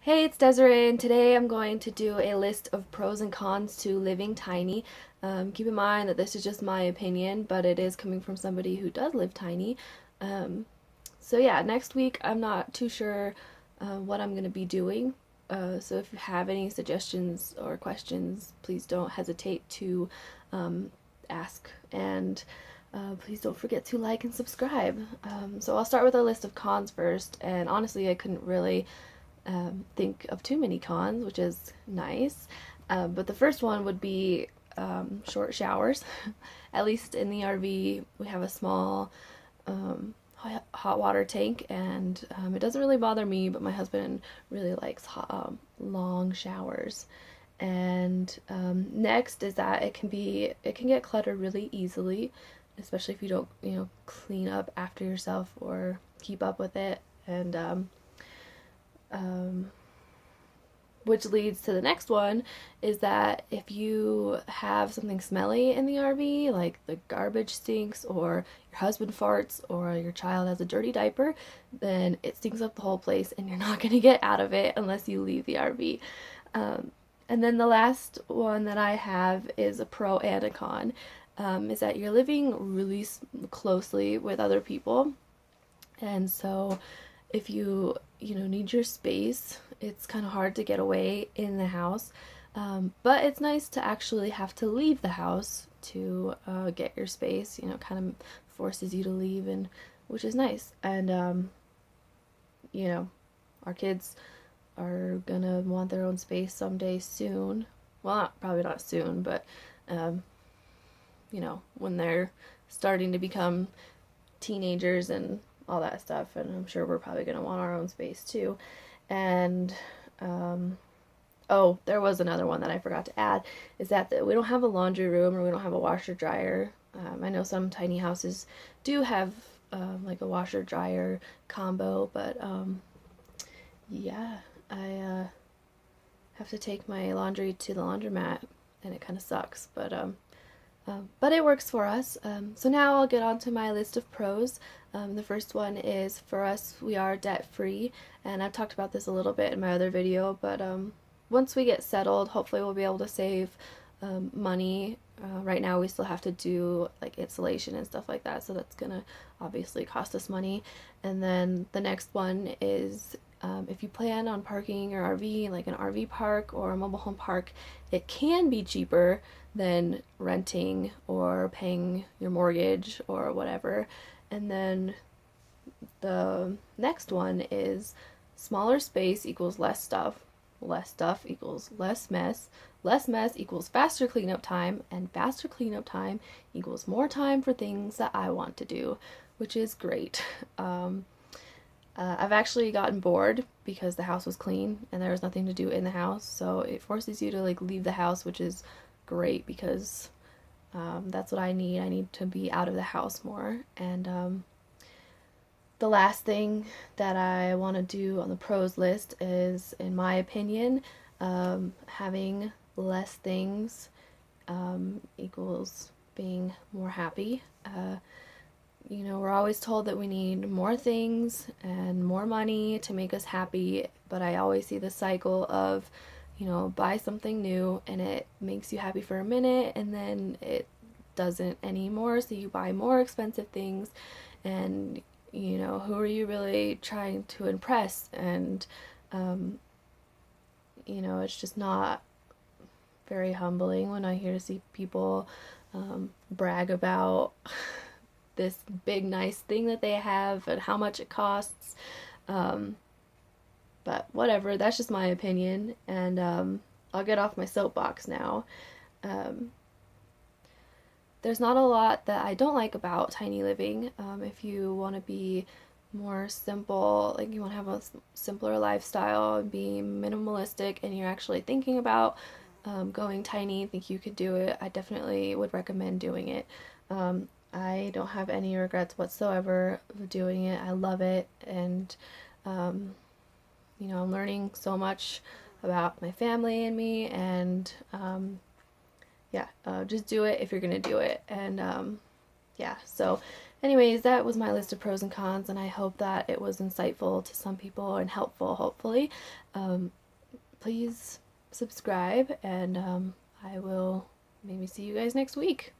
Hey, it's Desiree, and today I'm going to do a list of pros and cons to living tiny. Keep in mind that this is just my opinion, but it is coming from somebody who does live tiny. Um, so yeah, next week I'm not too sure what I'm going to be doing. So if you have any suggestions or questions, please don't hesitate to ask. And please don't forget to like and subscribe. So I'll start with a list of cons first, and honestly, I couldn't really think of too many cons, which is nice. But the first one would be short showers. At least in the RV, we have a small hot water tank, and it doesn't really bother me, but my husband really likes long showers. And next is that it can get cluttered really easily, especially if you don't clean up after yourself or keep up with it. And um, which leads to the next one is that if you have something smelly in the RV, like the garbage stinks, or your husband farts, or your child has a dirty diaper, then it stinks up the whole place and you're not going to get out of it unless you leave the RV. Um, and then the last one that I have is a pro and a con, is that you're living really closely with other people. And so if you need your space, it's kind of hard to get away in the house. But it's nice to actually have to leave the house to get your space. Kind of forces you to leave, and which is nice. And you know, our kids are gonna want their own space someday soon. Well, probably not soon, but um, when they're starting to become teenagers and all that stuff, and I'm sure we're probably going to want our own space too. And oh, there was another one that I forgot to add, is that we don't have a laundry room, or we don't have a washer dryer. I know some tiny houses do have like a washer dryer combo, but yeah, I have to take my laundry to the laundromat, and it kind of sucks, but it works for us. So now I'll get on to my list of pros. The first one is, for us, we are debt free, and I've talked about this a little bit in my other video, but once we get settled, hopefully we'll be able to save money. Right now we still have to do like insulation and stuff like that, so that's gonna obviously cost us money. And then the next one is, if you plan on parking your RV in like an RV park or a mobile home park, it can be cheaper than renting or paying your mortgage or whatever. And then the next one is, smaller space equals less stuff equals less mess equals faster cleanup time, and faster cleanup time equals more time for things that I want to do, which is great. I've actually gotten bored because the house was clean and there was nothing to do in the house, so it forces you to like leave the house, which is great because that's what I need. I need to be out of the house more. And the last thing that I want to do on the pros list is, in my opinion, having less things equals being more happy. We're always told that we need more things and more money to make us happy, but I always see the cycle of, buy something new and it makes you happy for a minute and then it doesn't anymore, so you buy more expensive things, and who are you really trying to impress? And it's just not very humbling when I hear to see people brag about this big nice thing that they have and how much it costs. But whatever, that's just my opinion, and I'll get off my soapbox now. Um, there's not a lot that I don't like about tiny living. If you want to be more simple, like you want to have a simpler lifestyle and be minimalistic, and you're actually thinking about going tiny, I think you could do it. I definitely would recommend doing it. I don't have any regrets whatsoever of doing it. I love it, and I'm learning so much about my family and me, and yeah, just do it if you're gonna do it. And yeah, so anyways, that was my list of pros and cons, and I hope that it was insightful to some people and helpful, hopefully. Please subscribe, and I will maybe see you guys next week.